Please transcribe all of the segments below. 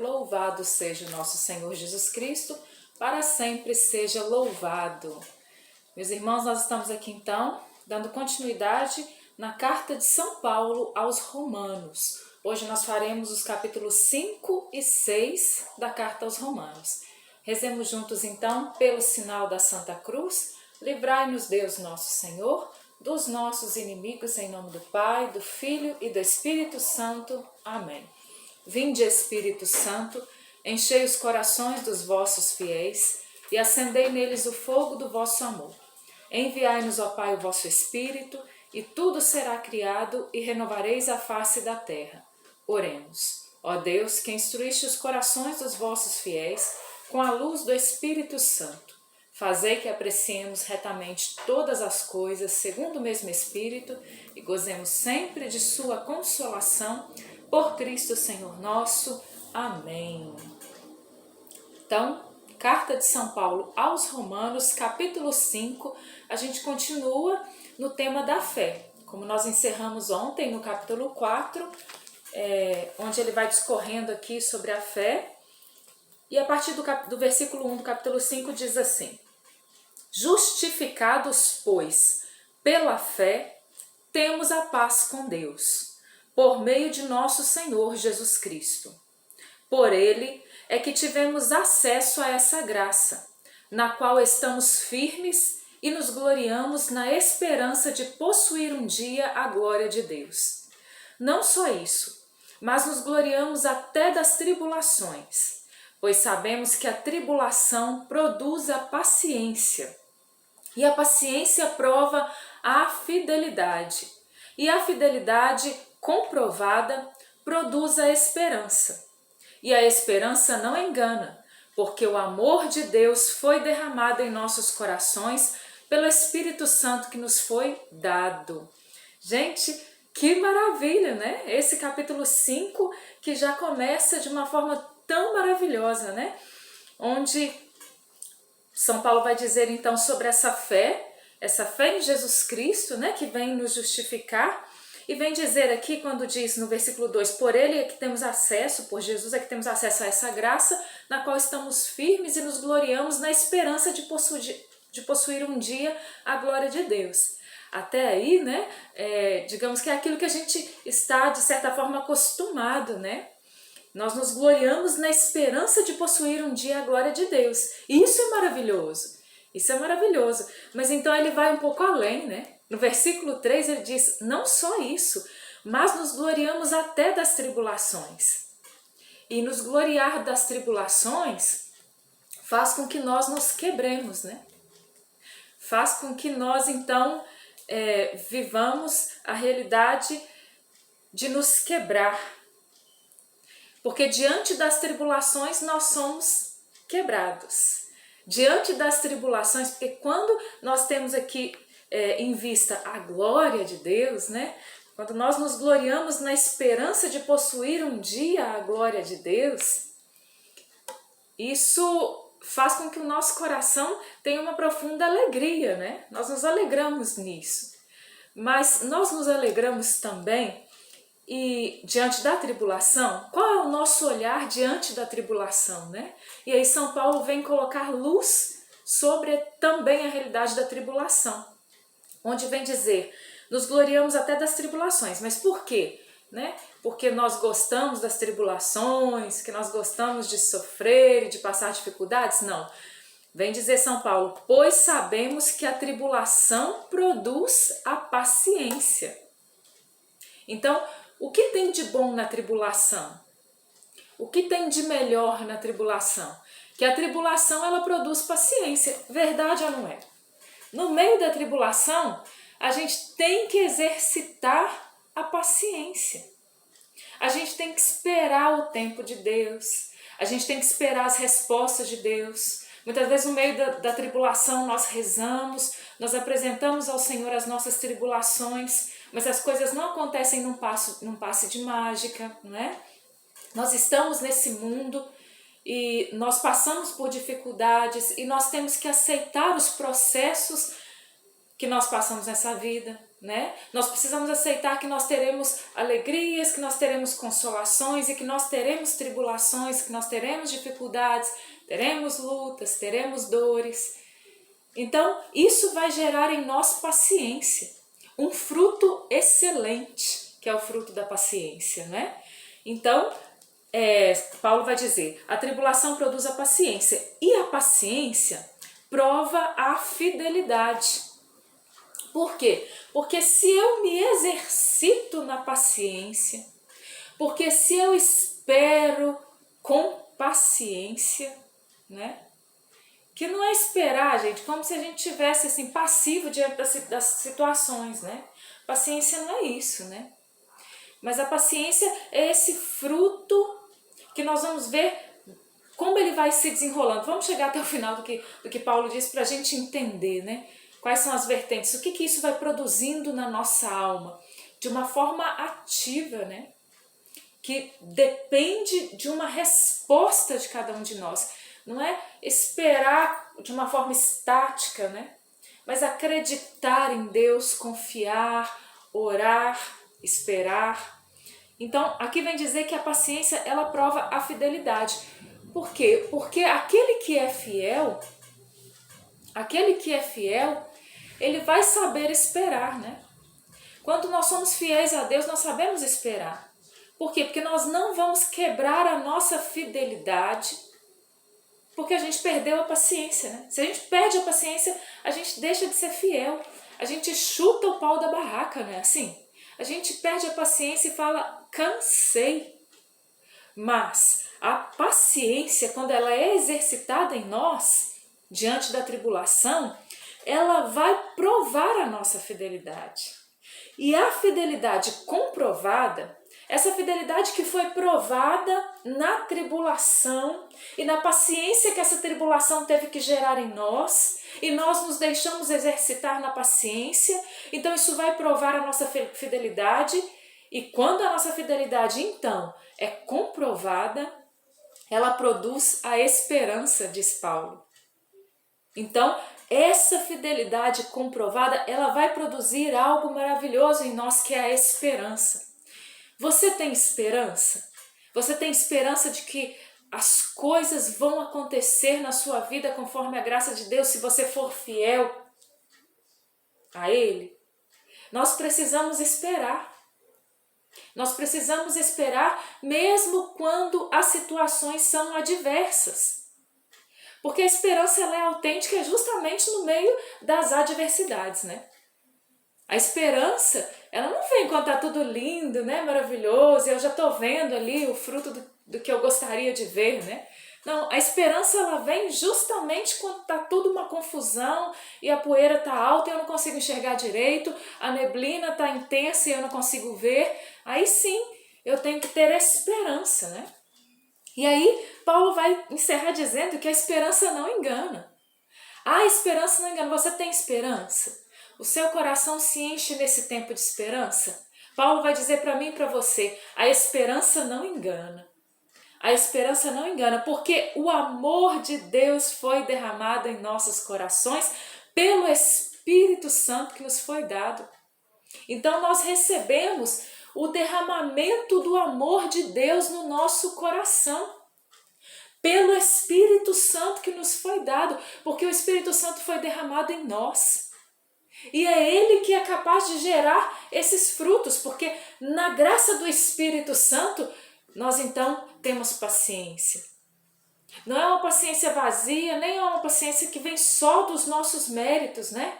Louvado seja o nosso Senhor Jesus Cristo, para sempre seja louvado. Meus irmãos, nós estamos aqui então, dando continuidade na carta de São Paulo aos Romanos. Hoje nós faremos os capítulos 5 e 6 da carta aos Romanos. Rezemos juntos então, pelo sinal da Santa Cruz, livrai-nos Deus nosso Senhor, dos nossos inimigos, em nome do Pai, do Filho e do Espírito Santo. Amém. Vinde, Espírito Santo, enchei os corações dos vossos fiéis e acendei neles o fogo do vosso amor. Enviai-nos, ó Pai, o vosso Espírito, e tudo será criado e renovareis a face da terra. Oremos. Ó Deus, que instruíste os corações dos vossos fiéis com a luz do Espírito Santo, fazei que apreciemos retamente todas as coisas segundo o mesmo Espírito e gozemos sempre de sua consolação, por Cristo Senhor nosso. Amém. Então, carta de São Paulo aos Romanos, capítulo 5, a gente continua no tema da fé. Como nós encerramos ontem no capítulo 4, onde ele vai discorrendo aqui sobre a fé. E a partir do versículo 1 do capítulo 5 diz assim: Justificados, pois, pela fé, temos a paz com Deus, por meio de nosso Senhor Jesus Cristo. Por ele é que tivemos acesso a essa graça, na qual estamos firmes e nos gloriamos na esperança de possuir um dia a glória de Deus. Não só isso, mas nos gloriamos até das tribulações, pois sabemos que a tribulação produz a paciência, e a paciência prova a fidelidade, e a fidelidade comprovada produz a esperança. E a esperança não engana, porque o amor de Deus foi derramado em nossos corações pelo Espírito Santo que nos foi dado. Gente, que maravilha, né? Esse capítulo 5 que já começa de uma forma tão maravilhosa, né? Onde São Paulo vai dizer então sobre essa fé em Jesus Cristo, né? Que vem nos justificar. E vem dizer aqui, quando diz no versículo 2, por ele é que temos acesso, por Jesus é que temos acesso a essa graça, na qual estamos firmes e nos gloriamos na esperança de possuir um dia a glória de Deus. Até aí, né, digamos que é aquilo que a gente está, de certa forma, acostumado, né? Nós nos gloriamos na esperança de possuir um dia a glória de Deus. E isso é maravilhoso. Isso é maravilhoso. Mas então ele vai um pouco além, né? No versículo 3 ele diz, não só isso, mas nos gloriamos até das tribulações. E nos gloriar das tribulações faz com que nós nos quebremos, né? Faz com que nós então vivamos a realidade de nos quebrar. Porque diante das tribulações nós somos quebrados. Diante das tribulações, porque quando nós temos aqui em vista a glória de Deus, né? Quando nós nos gloriamos na esperança de possuir um dia a glória de Deus, isso faz com que o nosso coração tenha uma profunda alegria, né? Nós nos alegramos nisso. Mas nós nos alegramos também e diante da tribulação, qual é o nosso olhar diante da tribulação, né? E aí São Paulo vem colocar luz sobre também a realidade da tribulação, onde vem dizer, nos gloriamos até das tribulações, mas por quê? Né? Porque nós gostamos das tribulações, que nós gostamos de sofrer e de passar dificuldades? Não. Vem dizer São Paulo, pois sabemos que a tribulação produz a paciência. Então, o que tem de bom na tribulação? O que tem de melhor na tribulação? Que a tribulação ela produz paciência. Verdade ou não é? No meio da tribulação, a gente tem que exercitar a paciência. A gente tem que esperar o tempo de Deus. A gente tem que esperar as respostas de Deus. Muitas vezes no meio da tribulação nós rezamos, nós apresentamos ao Senhor as nossas tribulações, mas as coisas não acontecem num passe de mágica, não é? Nós estamos nesse mundo e nós passamos por dificuldades e nós temos que aceitar os processos que nós passamos nessa vida. né? Nós precisamos aceitar que nós teremos alegrias, que nós teremos consolações e que nós teremos tribulações, que nós teremos dificuldades, teremos lutas, teremos dores. Então, isso vai gerar em nós paciência, um fruto excelente, que é o fruto da paciência, né? Então, Paulo vai dizer, a tribulação produz a paciência, e a paciência prova a fidelidade. Por quê? Porque se eu me exercito na paciência, porque se eu espero com paciência, né? Que não é esperar, gente, como se a gente tivesse assim passivo diante das situações, né? Paciência não é isso, né? Mas a paciência é esse fruto que nós vamos ver como ele vai se desenrolando. Vamos chegar até o final do que Paulo diz para a gente entender, né? Quais são as vertentes, o que isso vai produzindo na nossa alma, de uma forma ativa, né? Que depende de uma resposta de cada um de nós. Não é esperar de uma forma estática, né? Mas acreditar em Deus, confiar, orar, esperar. Então, aqui vem dizer que a paciência, ela prova a fidelidade. Por quê? Porque aquele que é fiel, ele vai saber esperar, né? Quando nós somos fiéis a Deus, nós sabemos esperar. Por quê? Porque nós não vamos quebrar a nossa fidelidade, porque a gente perdeu a paciência, né? Se a gente perde a paciência, a gente deixa de ser fiel. A gente chuta o pau da barraca, né? Assim, a gente perde a paciência e fala, cansei. Mas a paciência, quando ela é exercitada em nós, diante da tribulação, ela vai provar a nossa fidelidade. E a fidelidade comprovada, essa fidelidade que foi provada na tribulação e na paciência que essa tribulação teve que gerar em nós, e nós nos deixamos exercitar na paciência, então isso vai provar a nossa fidelidade, e quando a nossa fidelidade então é comprovada, ela produz a esperança, diz Paulo. Então, essa fidelidade comprovada, ela vai produzir algo maravilhoso em nós, que é a esperança. Você tem esperança? Você tem esperança de que as coisas vão acontecer na sua vida conforme a graça de Deus, se você for fiel a Ele? Nós precisamos esperar. Nós precisamos esperar mesmo quando as situações são adversas. Porque a esperança, ela é autêntica justamente no meio das adversidades, né? A esperança, ela não vem quando tá tudo lindo, né? Maravilhoso, e eu já tô vendo ali o fruto do que eu gostaria de ver, né? Não, a esperança, ela vem justamente quando tá tudo uma confusão e a poeira tá alta e eu não consigo enxergar direito, a neblina tá intensa e eu não consigo ver. Aí sim, eu tenho que ter esperança, né? E aí, Paulo vai encerrar dizendo que a esperança não engana. A esperança não engana. Você tem esperança? O seu coração se enche nesse tempo de esperança? Paulo vai dizer para mim e para você, a esperança não engana. A esperança não engana, porque o amor de Deus foi derramado em nossos corações pelo Espírito Santo que nos foi dado. Então nós recebemos o derramamento do amor de Deus no nosso coração, pelo Espírito Santo que nos foi dado, porque o Espírito Santo foi derramado em nós. E é Ele que é capaz de gerar esses frutos, porque na graça do Espírito Santo, nós então temos paciência. Não é uma paciência vazia, nem é uma paciência que vem só dos nossos méritos, né?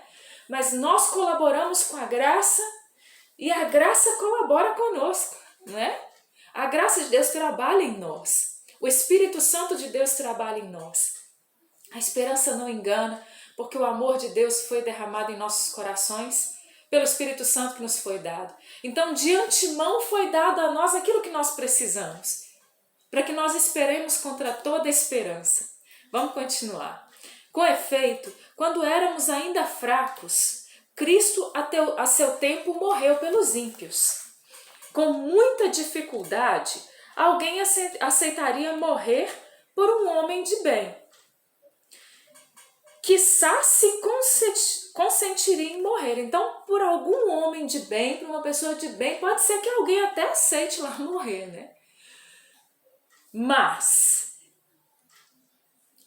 Mas nós colaboramos com a graça e a graça colabora conosco, né? A graça de Deus trabalha em nós. O Espírito Santo de Deus trabalha em nós. A esperança não engana, porque o amor de Deus foi derramado em nossos corações pelo Espírito Santo que nos foi dado. Então, de antemão foi dado a nós aquilo que nós precisamos, para que nós esperemos contra toda esperança. Vamos continuar. Com efeito, quando éramos ainda fracos, Cristo a seu tempo morreu pelos ímpios. Com muita dificuldade, alguém aceitaria morrer por um homem de bem. quiçá se consentiria em morrer. Então, por algum homem de bem, por uma pessoa de bem, pode ser que alguém até aceite lá morrer, né? Mas,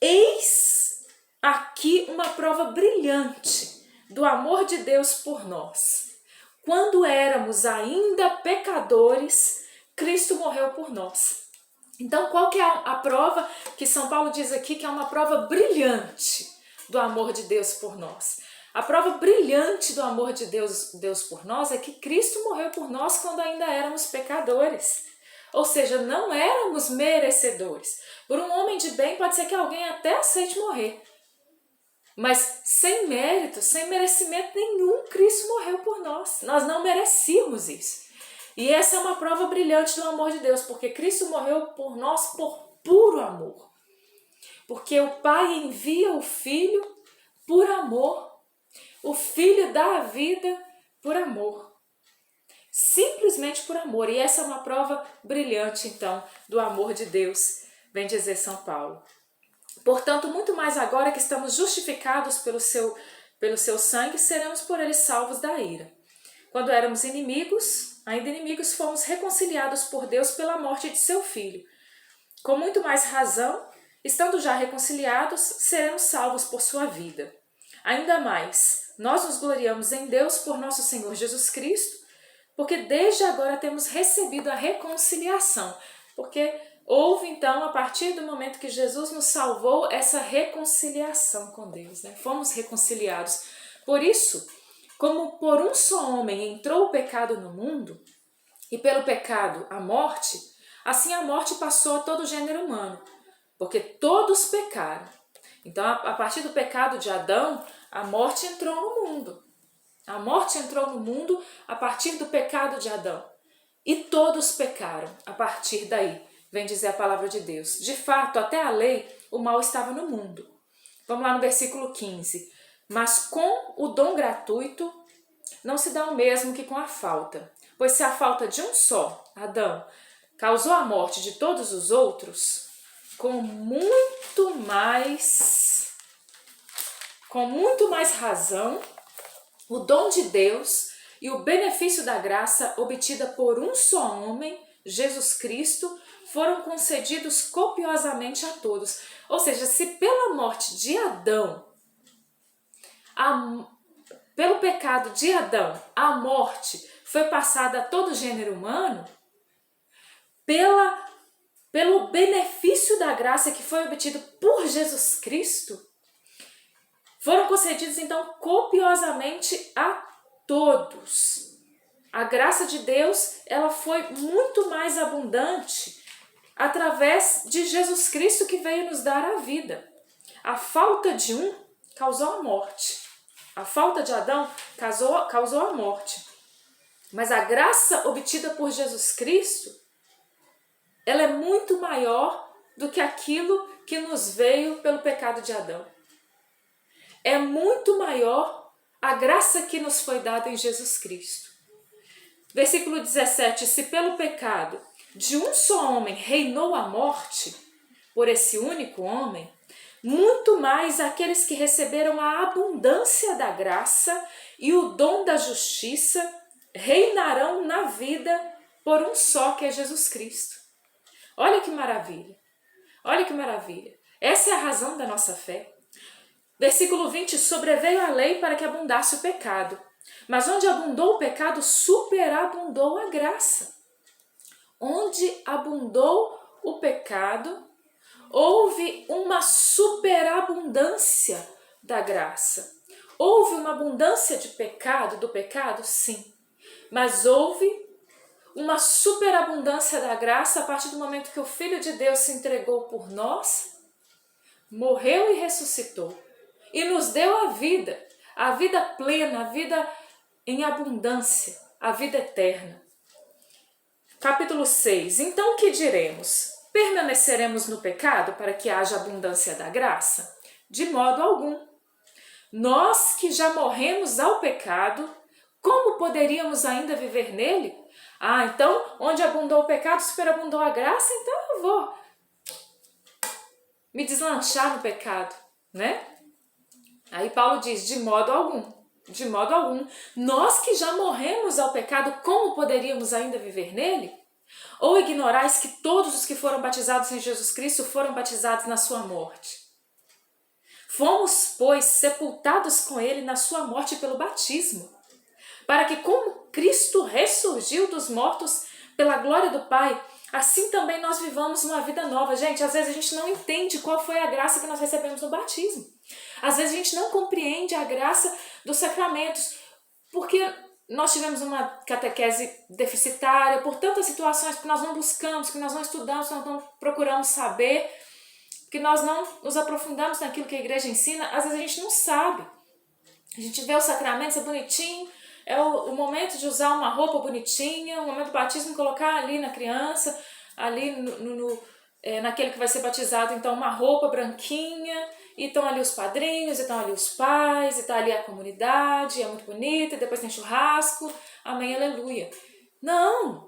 eis aqui uma prova brilhante do amor de Deus por nós. Quando éramos ainda pecadores, Cristo morreu por nós. Então, qual que é a prova que São Paulo diz aqui que é uma prova brilhante do amor de Deus por nós? A prova brilhante do amor de Deus por nós é que Cristo morreu por nós quando ainda éramos pecadores. Ou seja, não éramos merecedores. Por um homem de bem, pode ser que alguém até aceite morrer. Mas sem mérito, sem merecimento nenhum, Cristo morreu por nós. Nós não merecíamos isso. E essa é uma prova brilhante do amor de Deus, porque Cristo morreu por nós por puro amor. Porque o Pai envia o Filho por amor. O Filho dá a vida por amor. Simplesmente por amor. E essa é uma prova brilhante, então, do amor de Deus, vem dizer São Paulo. Portanto, muito mais agora que estamos justificados pelo seu sangue, seremos por ele salvos da ira. Quando éramos inimigos, ainda inimigos, fomos reconciliados por Deus pela morte de seu Filho. Com muito mais razão, estando já reconciliados, seremos salvos por sua vida. Ainda mais, nós nos gloriamos em Deus por nosso Senhor Jesus Cristo, porque desde agora temos recebido a reconciliação. Porque houve então, a partir do momento que Jesus nos salvou, essa reconciliação com Deus, né? Fomos reconciliados. Por isso, como por um só homem entrou o pecado no mundo, e pelo pecado a morte, assim a morte passou a todo o gênero humano, porque todos pecaram. Então, a partir do pecado de Adão, a morte entrou no mundo. A morte entrou no mundo a partir do pecado de Adão. E todos pecaram a partir daí, vem dizer a palavra de Deus. De fato, até a lei, o mal estava no mundo. Vamos lá no versículo 15. Mas com o dom gratuito não se dá o mesmo que com a falta. Pois se a falta de um só, Adão, causou a morte de todos os outros, com muito mais razão, o dom de Deus e o benefício da graça obtida por um só homem, Jesus Cristo, foram concedidos copiosamente a todos. Ou seja, se pela morte de Adão, pelo pecado de Adão, a morte foi passada a todo o gênero humano, pelo benefício da graça que foi obtido por Jesus Cristo, foram concedidos então copiosamente a todos. A graça de Deus, ela foi muito mais abundante através de Jesus Cristo, que veio nos dar a vida. A falta de um causou a morte. A falta de Adão causou a morte. Mas a graça obtida por Jesus Cristo, ela é muito maior do que aquilo que nos veio pelo pecado de Adão. É muito maior a graça que nos foi dada em Jesus Cristo. Versículo 17. Se pelo pecado de um só homem reinou a morte, por esse único homem, muito mais aqueles que receberam a abundância da graça e o dom da justiça reinarão na vida por um só, que é Jesus Cristo. Olha que maravilha! Olha que maravilha! Essa é a razão da nossa fé. Versículo 20, sobreveio a lei para que abundasse o pecado, mas onde abundou o pecado, superabundou a graça. Onde abundou o pecado, houve uma superabundância da graça. Houve uma abundância do pecado, sim, mas houve uma superabundância da graça a partir do momento que o Filho de Deus se entregou por nós, morreu e ressuscitou. E nos deu a vida plena, a vida em abundância, a vida eterna. Capítulo 6. Então o que diremos? Permaneceremos no pecado para que haja abundância da graça? De modo algum. Nós que já morremos ao pecado, como poderíamos ainda viver nele? Então, onde abundou o pecado, superabundou a graça, então eu vou me deslanchar no pecado, né? Aí Paulo diz, de modo algum. De modo algum. Nós que já morremos ao pecado, como poderíamos ainda viver nele? Ou ignorais que todos os que foram batizados em Jesus Cristo foram batizados na sua morte? Fomos, pois, sepultados com ele na sua morte pelo batismo, para que, como Cristo ressurgiu dos mortos pela glória do Pai, assim também nós vivamos uma vida nova. Gente, às vezes a gente não entende qual foi a graça que nós recebemos no batismo. Às vezes a gente não compreende a graça dos sacramentos, porque nós tivemos uma catequese deficitária, por tantas situações que nós não buscamos, que nós não estudamos, que nós não procuramos saber, que nós não nos aprofundamos naquilo que a igreja ensina. Às vezes a gente não sabe. A gente vê os sacramentos, é bonitinho, é o momento de usar uma roupa bonitinha, o momento do batismo, colocar ali na criança, ali naquele que vai ser batizado, então uma roupa branquinha, e estão ali os padrinhos, e estão ali os pais, e está ali a comunidade, é muito bonita, e depois tem churrasco, amém, aleluia. Não!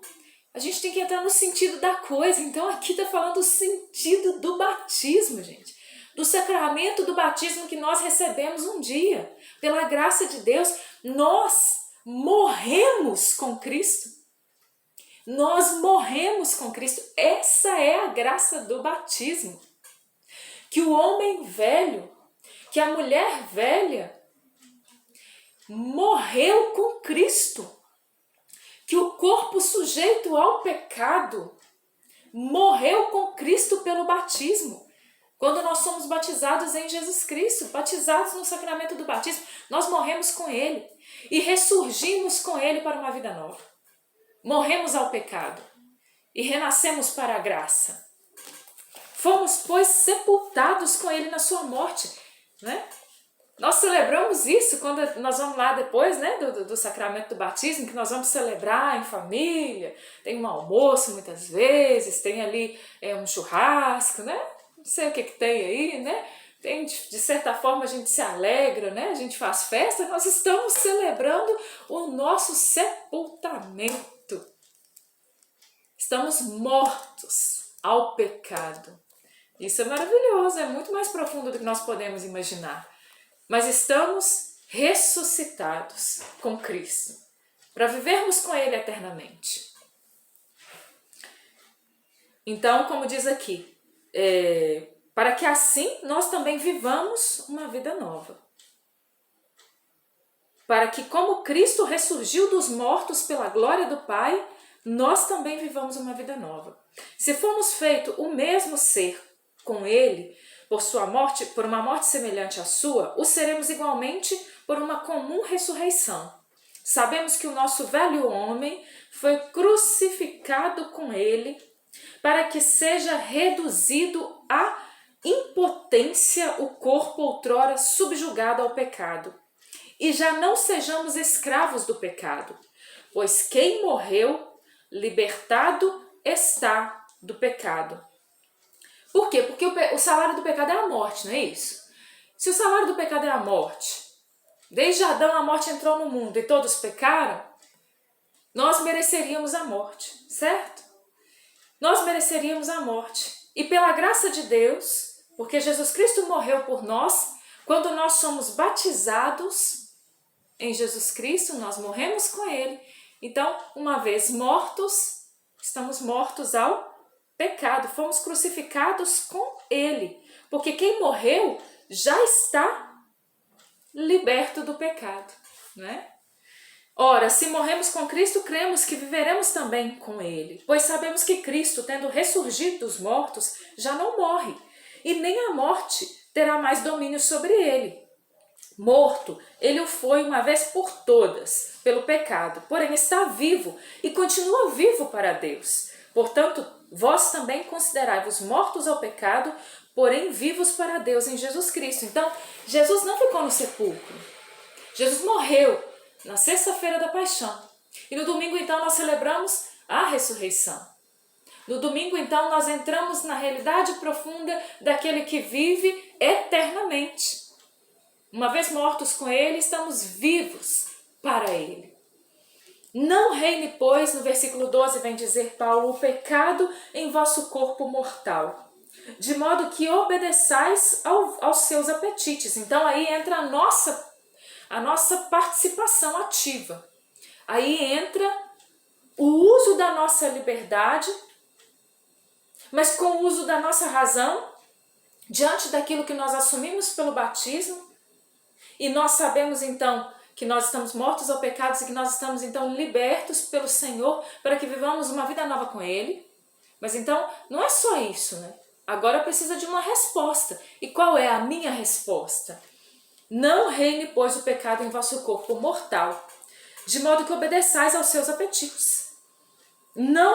A gente tem que entrar no sentido da coisa. Então aqui está falando do sentido do batismo, gente. Do sacramento do batismo que nós recebemos um dia. Pela graça de Deus, nós morremos com Cristo. Nós morremos com Cristo. Essa é a graça do batismo. Que o homem velho, que a mulher velha, morreu com Cristo. Que o corpo sujeito ao pecado morreu com Cristo pelo batismo. Quando nós somos batizados em Jesus Cristo, batizados no sacramento do batismo, nós morremos com Ele e ressurgimos com Ele para uma vida nova. Morremos ao pecado e renascemos para a graça. Fomos, pois, sepultados com Ele na sua morte, né? Nós celebramos isso quando nós vamos lá depois, né, do sacramento do batismo, que nós vamos celebrar em família, tem um almoço muitas vezes, tem ali um churrasco, né? Não sei o que tem aí, né? Tem, de certa forma a gente se alegra, né? A gente faz festa, nós estamos celebrando o nosso sepultamento. Estamos mortos ao pecado. Isso é maravilhoso, é muito mais profundo do que nós podemos imaginar. Mas estamos ressuscitados com Cristo, para vivermos com Ele eternamente. Então, como diz aqui, para que assim nós também vivamos uma vida nova. Para que, como Cristo ressurgiu dos mortos pela glória do Pai, nós também vivamos uma vida nova. Se formos feito o mesmo ser com Ele, por sua morte, por uma morte semelhante à sua, o seremos igualmente por uma comum ressurreição. Sabemos que o nosso velho homem foi crucificado com Ele para que seja reduzido à impotência o corpo outrora subjugado ao pecado, e já não sejamos escravos do pecado, pois quem morreu, libertado está do pecado. Por quê? Porque o salário do pecado é a morte, não é isso? Se o salário do pecado é a morte, desde Adão a morte entrou no mundo e todos pecaram, nós mereceríamos a morte, certo? Nós mereceríamos a morte. E pela graça de Deus, porque Jesus Cristo morreu por nós, quando nós somos batizados em Jesus Cristo, nós morremos com Ele. Então, uma vez mortos, estamos mortos ao pecado, fomos crucificados com Ele, porque quem morreu já está liberto do pecado, né? Ora, se morremos com Cristo, cremos que viveremos também com Ele, pois sabemos que Cristo, tendo ressurgido dos mortos, já não morre, e nem a morte terá mais domínio sobre Ele. Morto, Ele o foi uma vez por todas, pelo pecado, porém está vivo e continua vivo para Deus. Portanto, vós também considerai-vos mortos ao pecado, porém vivos para Deus em Jesus Cristo. Então, Jesus não ficou no sepulcro. Jesus morreu na sexta-feira da paixão. E no domingo, então, nós celebramos a ressurreição. No domingo, então, nós entramos na realidade profunda daquele que vive eternamente. Uma vez mortos com Ele, estamos vivos para Ele. Não reine, pois, no versículo 12 vem dizer Paulo, o pecado em vosso corpo mortal, de modo que obedeçais aos seus apetites. Então aí entra a nossa participação ativa. Aí entra o uso da nossa liberdade, mas com o uso da nossa razão, diante daquilo que nós assumimos pelo batismo, e nós sabemos então que nós estamos mortos ao pecado e que nós estamos então libertos pelo Senhor para que vivamos uma vida nova com Ele. Mas então não é só isso, né? Agora precisa de uma resposta. E qual é a minha resposta? Não reine, pois, o pecado em vosso corpo mortal, de modo que obedeçais aos seus apetites. Nem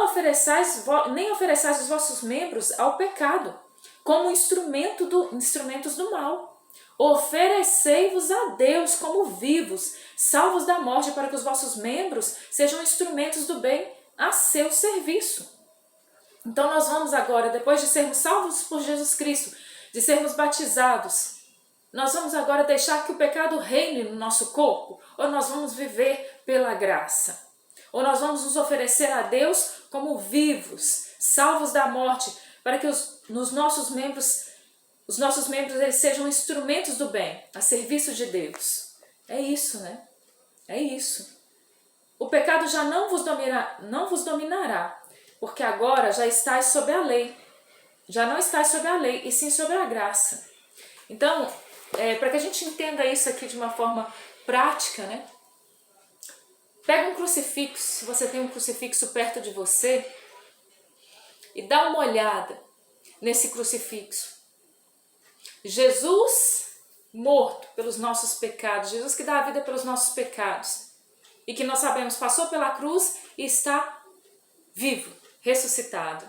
ofereçais os vossos membros ao pecado, como instrumentos do mal. Oferecei-vos a Deus como vivos, salvos da morte, para que os vossos membros sejam instrumentos do bem a seu serviço. Então nós vamos agora, depois de sermos salvos por Jesus Cristo, de sermos batizados, nós vamos agora deixar que o pecado reine no nosso corpo? Ou nós vamos viver pela graça? Ou nós vamos nos oferecer a Deus como vivos, salvos da morte, para que os nossos membros eles sejam instrumentos do bem, a serviço de Deus? É isso, né? É isso. O pecado já não vos dominará, porque agora já estáis sob a lei. Já não estáis sob a lei, e sim sob a graça. Então, para que a gente entenda isso aqui de uma forma prática, né? Pega um crucifixo, se você tem um crucifixo perto de você, e dá uma olhada nesse crucifixo. Jesus morto pelos nossos pecados, Jesus que dá a vida pelos nossos pecados, e que nós sabemos passou pela cruz e está vivo, ressuscitado.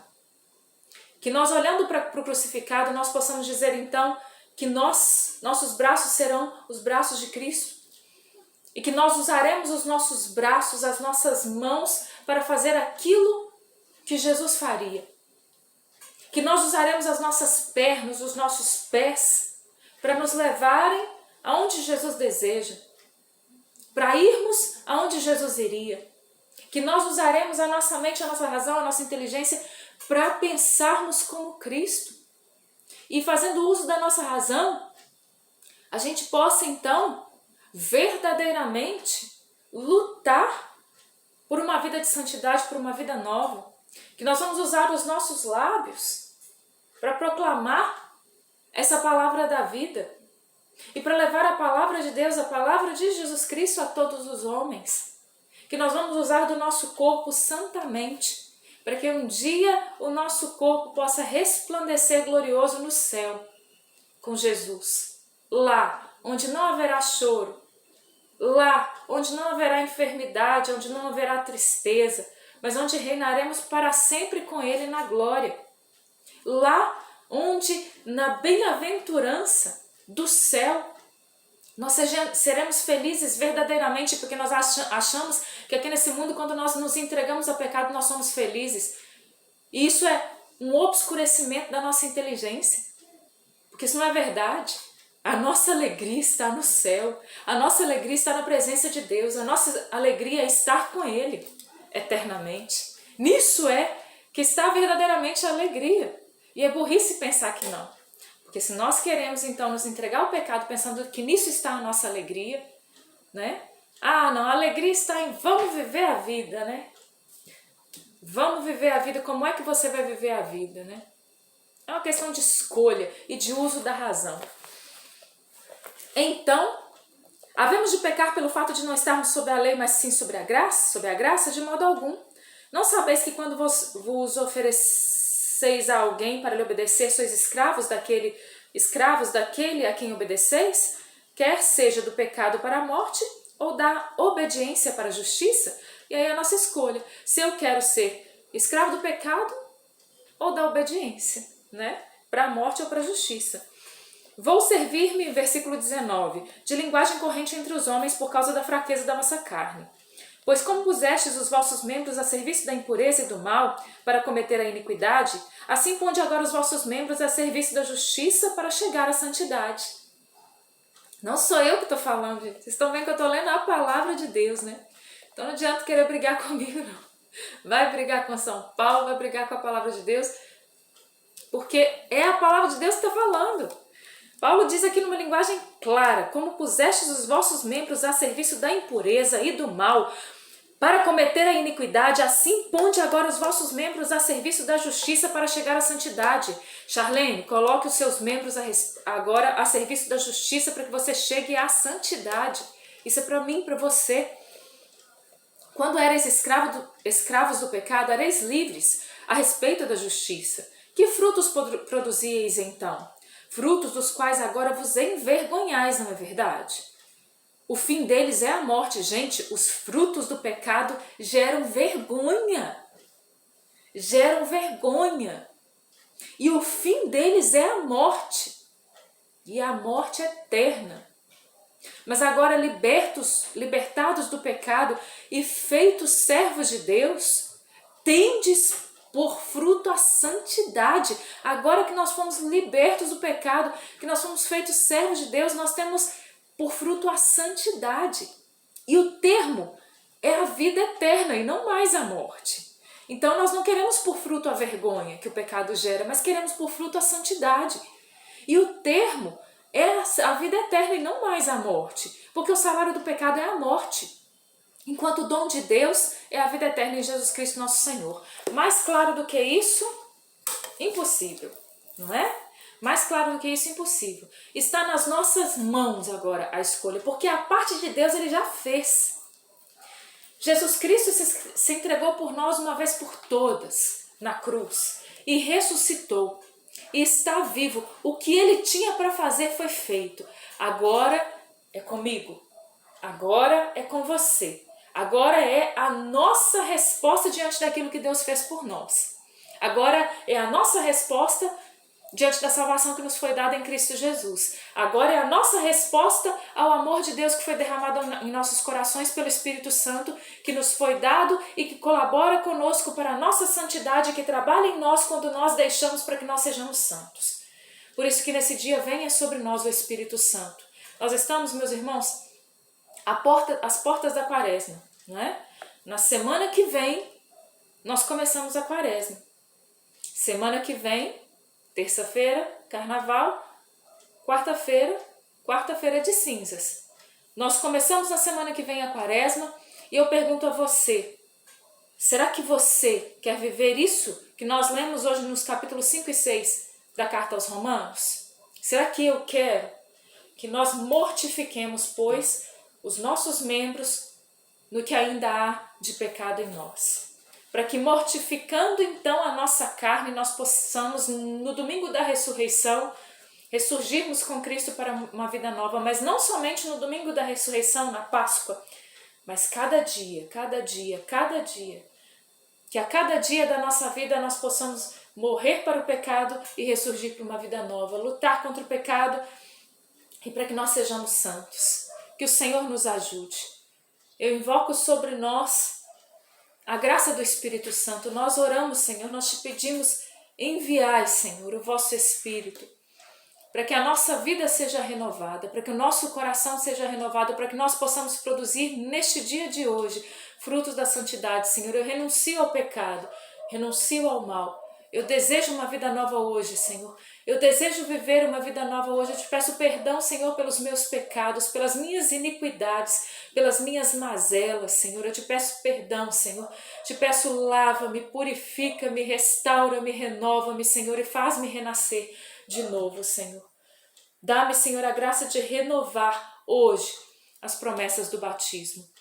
Que nós, olhando para o crucificado, nós possamos dizer então que nossos braços serão os braços de Cristo, e que nós usaremos os nossos braços, as nossas mãos, para fazer aquilo que Jesus faria. Que nós usaremos as nossas pernas, os nossos pés, para nos levarem aonde Jesus deseja, para irmos aonde Jesus iria. Que nós usaremos a nossa mente, a nossa razão, a nossa inteligência para pensarmos como Cristo. E fazendo uso da nossa razão, a gente possa então verdadeiramente lutar por uma vida de santidade, por uma vida nova. Que nós vamos usar os nossos lábios para proclamar essa palavra da vida e para levar a palavra de Deus, a palavra de Jesus Cristo a todos os homens. Que nós vamos usar do nosso corpo santamente, para que um dia o nosso corpo possa resplandecer glorioso no céu com Jesus. Lá onde não haverá choro, lá onde não haverá enfermidade, onde não haverá tristeza, mas onde reinaremos para sempre com Ele na glória. Lá onde, na bem-aventurança do céu, nós seremos felizes verdadeiramente, porque nós achamos que aqui nesse mundo, quando nós nos entregamos ao pecado, nós somos felizes. E isso é um obscurecimento da nossa inteligência, porque isso não é verdade. A nossa alegria está no céu, a nossa alegria está na presença de Deus, a nossa alegria é estar com Ele eternamente. Nisso é que está verdadeiramente a alegria. E é burrice pensar que não. Porque se nós queremos então nos entregar ao pecado pensando que nisso está a nossa alegria, né? Ah, não, a alegria está em vamos viver a vida, né? Vamos viver a vida, como é que você vai viver a vida, né? É uma questão de escolha e de uso da razão. Então, havemos de pecar pelo fato de não estarmos sob a lei, mas sim sobre a graça, de modo algum. Não sabeis que quando vos ofereceis a alguém para lhe obedecer, sois escravos daquele a quem obedeceis, quer seja do pecado para a morte ou da obediência para a justiça? E aí é a nossa escolha, se eu quero ser escravo do pecado ou da obediência, né? Para a morte ou para a justiça. Vou servir-me, versículo 19, de linguagem corrente entre os homens por causa da fraqueza da vossa carne. Pois como pusestes os vossos membros a serviço da impureza e do mal para cometer a iniquidade, assim ponde agora os vossos membros a serviço da justiça para chegar à santidade. Não sou eu que estou falando, gente. Vocês estão vendo que eu estou lendo a palavra de Deus, né? Então não adianta querer brigar comigo, não. Vai brigar com São Paulo, vai brigar com a palavra de Deus. porque é a palavra de Deus que está falando. Paulo diz aqui numa linguagem clara: como pusestes os vossos membros a serviço da impureza e do mal, para cometer a iniquidade, assim ponde agora os vossos membros a serviço da justiça para chegar à santidade. Charlene, coloque os seus membros agora a serviço da justiça para que você chegue à santidade. Isso é para mim, para você. Quando erais escravos do pecado, erais livres a respeito da justiça. Que frutos produzieis então? Frutos dos quais agora vos envergonhais, não é verdade? O fim deles é a morte. Gente, os frutos do pecado geram vergonha. Geram vergonha. E o fim deles é a morte. E a morte eterna. Mas agora libertados do pecado e feitos servos de Deus, tendes por fruto a santidade. Agora que nós fomos libertos do pecado, que nós fomos feitos servos de Deus, nós temos por fruto a santidade. E o termo é a vida eterna e não mais a morte. Então nós não queremos por fruto a vergonha que o pecado gera, mas queremos por fruto a santidade. E o termo é a vida eterna e não mais a morte, porque o salário do pecado é a morte, enquanto o dom de Deus é a vida eterna em Jesus Cristo nosso Senhor. Mais claro do que isso, impossível, não é? Mais claro do que isso, impossível. Está nas nossas mãos agora a escolha, porque a parte de Deus ele já fez. Jesus Cristo se entregou por nós uma vez por todas na cruz e ressuscitou. E está vivo. O que ele tinha para fazer foi feito. Agora é comigo. Agora é com você. Agora é a nossa resposta diante daquilo que Deus fez por nós. Agora é a nossa resposta diante da salvação que nos foi dada em Cristo Jesus. Agora é a nossa resposta ao amor de Deus que foi derramado em nossos corações pelo Espírito Santo, que nos foi dado e que colabora conosco para a nossa santidade, que trabalha em nós quando nós deixamos para que nós sejamos santos. Por isso que nesse dia venha sobre nós o Espírito Santo. Nós estamos, meus irmãos, às portas da quaresma, não é? Na semana que vem, nós começamos a quaresma. Semana que vem, terça-feira, carnaval, quarta-feira de cinzas. Nós começamos na semana que vem a quaresma e eu pergunto a você, será que você quer viver isso que nós lemos hoje nos capítulos 5 e 6 da carta aos Romanos? Será que eu quero que nós mortifiquemos, pois, os nossos membros no que ainda há de pecado em nós? Para que mortificando então a nossa carne, nós possamos no domingo da ressurreição ressurgirmos com Cristo para uma vida nova, mas não somente no domingo da ressurreição, na Páscoa, mas cada dia, que a cada dia da nossa vida nós possamos morrer para o pecado e ressurgir para uma vida nova, lutar contra o pecado e para que nós sejamos santos. Que o Senhor nos ajude. Eu invoco sobre nós a graça do Espírito Santo. Nós oramos, Senhor, nós te pedimos, enviai, Senhor, o vosso Espírito, para que a nossa vida seja renovada, para que o nosso coração seja renovado, para que nós possamos produzir neste dia de hoje frutos da santidade, Senhor. Eu renuncio ao pecado, renuncio ao mal. Eu desejo uma vida nova hoje, Senhor. Eu desejo viver uma vida nova hoje. Eu te peço perdão, Senhor, pelos meus pecados, pelas minhas iniquidades, pelas minhas mazelas, Senhor. Eu te peço perdão, Senhor. Te peço lava-me, purifica-me, restaura-me, renova-me, Senhor, e faz-me renascer de novo, Senhor. Dá-me, Senhor, a graça de renovar hoje as promessas do batismo.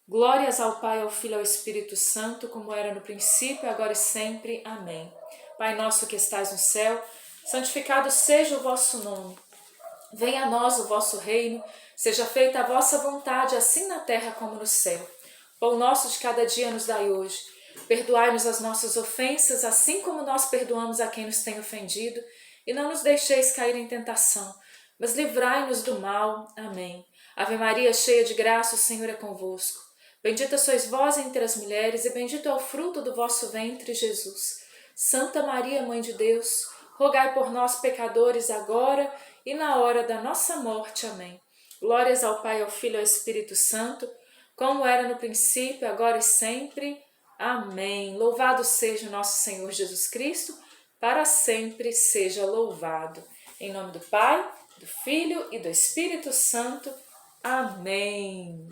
Glórias ao Pai, ao Filho e ao Espírito Santo, como era no princípio, agora e sempre. Amém. Pai nosso que estais no céu, santificado seja o vosso nome. Venha a nós o vosso reino, seja feita a vossa vontade, assim na terra como no céu. Pão nosso de cada dia nos dai hoje. Perdoai-nos as nossas ofensas, assim como nós perdoamos a quem nos tem ofendido. E não nos deixeis cair em tentação, mas livrai-nos do mal. Amém. Ave Maria, cheia de graça, o Senhor é convosco. Bendita sois vós entre as mulheres, e bendito é o fruto do vosso ventre, Jesus. Santa Maria, Mãe de Deus, rogai por nós, pecadores, agora e na hora da nossa morte. Amém. Glórias ao Pai, ao Filho e ao Espírito Santo, como era no princípio, agora e sempre. Amém. Louvado seja o nosso Senhor Jesus Cristo, para sempre seja louvado. Em nome do Pai, do Filho e do Espírito Santo. Amém.